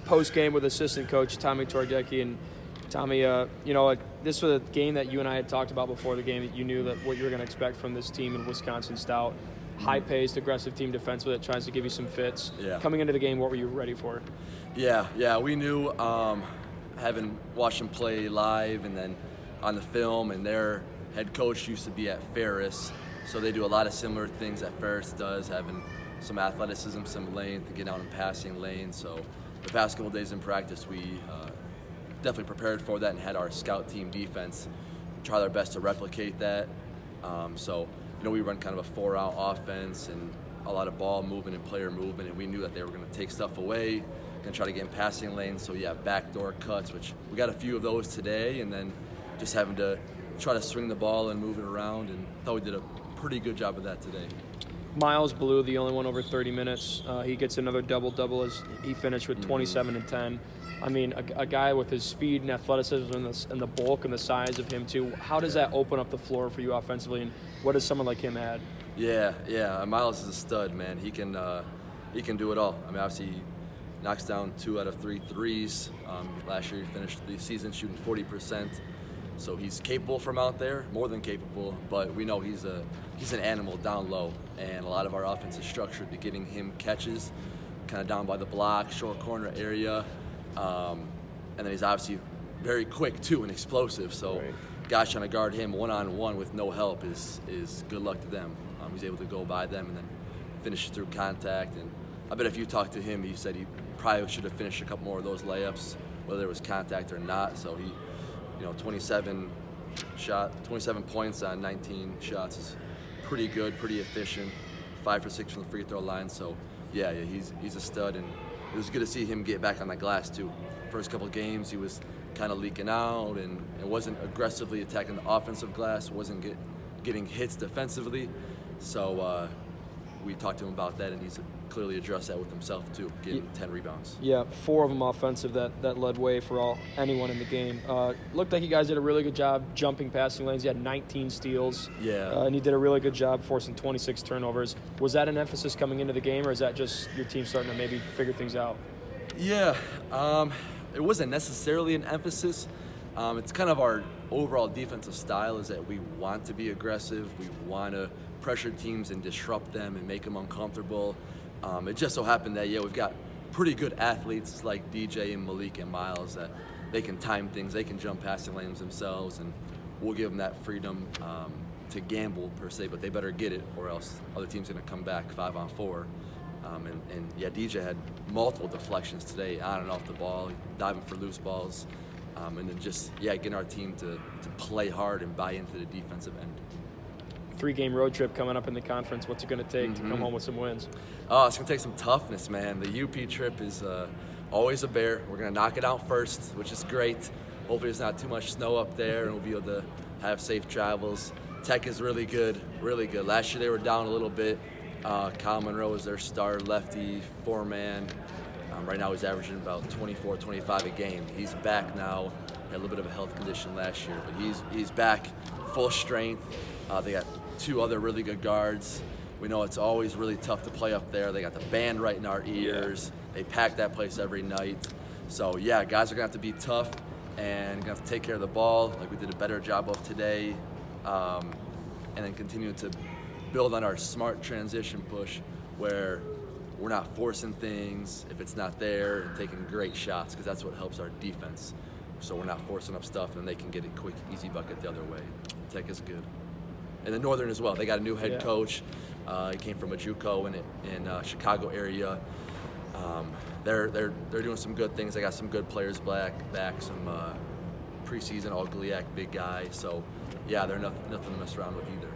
Post game with assistant coach Tommy Tordecki. And Tommy, this was a game that you and I had talked about before the game, that you knew that what you were going to expect from this team in Wisconsin-Stout. High-paced, aggressive team defensively that tries to give you some fits. Yeah. Coming into the game, what were you ready for? Yeah, we knew, having watched them play live and then on the film, and their head coach used to be at Ferris, so they do a lot of similar things that Ferris does, having some athleticism, some length, to get out in passing lane. So the past couple days in practice, we definitely prepared for that and had our scout team defense try their best to replicate that. We run kind of a 4-out offense and a lot of ball movement and player movement, and we knew that they were going to take stuff away and try to get in passing lanes. So backdoor cuts, which we got a few of those today, and then just having to try to swing the ball and move it around, and thought we did a pretty good job of that today. Miles Blue, the only one over 30 minutes. He gets another double-double as he finished with 27 and 10. I mean, a guy with his speed and athleticism and the bulk and the size of him too. How does that open up the floor for you offensively, and what does someone like him add? Yeah. Miles is a stud, man. He can do it all. I mean, obviously, he knocks down 2 out of 3 threes. Last year, he finished the season shooting 40%. So he's capable from out there, more than capable. But we know he's an animal down low, and a lot of our offense is structured to getting him catches, kind of down by the block, short corner area. And then he's obviously very quick too and explosive. So guys trying to guard him one-on-one with no help is good luck to them. He's able to go by them and then finish through contact. And I bet if you talked to him, he said he probably should have finished a couple more of those layups, whether it was contact or not. So he, 27 points on 19 shots is pretty good, pretty efficient. 5 for 6 from the free throw line. So he's a stud, and it was good to see him get back on the glass too. First couple games, he was kind of leaking out and wasn't aggressively attacking the offensive glass, wasn't getting hits defensively. So we talked to him about that, and he's clearly addressed that with himself too, getting 10 rebounds. Yeah, 4 of them offensive that led way for anyone in the game. Looked like you guys did a really good job jumping passing lanes. You had 19 steals. Yeah. And you did a really good job forcing 26 turnovers. Was that an emphasis coming into the game, or is that just your team starting to maybe figure things out? Yeah, it wasn't necessarily an emphasis. It's kind of our overall defensive style is that we want to be aggressive. We want to pressure teams and disrupt them and make them uncomfortable. It just so happened that, we've got pretty good athletes like DJ and Malik and Miles that they can time things, they can jump passing lanes themselves, and we'll give them that freedom to gamble per se, but they better get it or else other teams are going to come back 5-on-4. DJ had multiple deflections today on and off the ball, diving for loose balls, and then just, getting our team to play hard and buy into the defensive end. 3-game road trip coming up in the conference. What's it going to take to come home with some wins? Oh, it's going to take some toughness, man. The UP trip is always a bear. We're going to knock it out first, which is great. Hopefully there's not too much snow up there, and we'll be able to have safe travels. Tech is really good, really good. Last year they were down a little bit. Kyle Monroe is their star lefty, 4-man. Right now he's averaging about 24, 25 a game. He's back now. Had a little bit of a health condition last year, but he's back full strength. They got 2 other really good guards. We know it's always really tough to play up there. They got the band right in our ears. They pack that place every night. So guys are going to have to be tough and going to have to take care of the ball like we did a better job of today. And then continue to build on our smart transition push where we're not forcing things if it's not there, and taking great shots, because that's what helps our defense. So we're not forcing up stuff, and they can get a quick, easy bucket the other way. Tech is good. And then Northern as well. They got a new head coach. He came from a JUCO in Chicago area. They're doing some good things. They got some good players back, some preseason All-Gliac big guy. So they're nothing to mess around with either.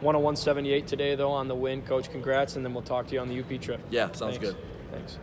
101-78 today though on the win. Coach, congrats, and then we'll talk to you on the UP trip. Yeah, sounds good. Thanks.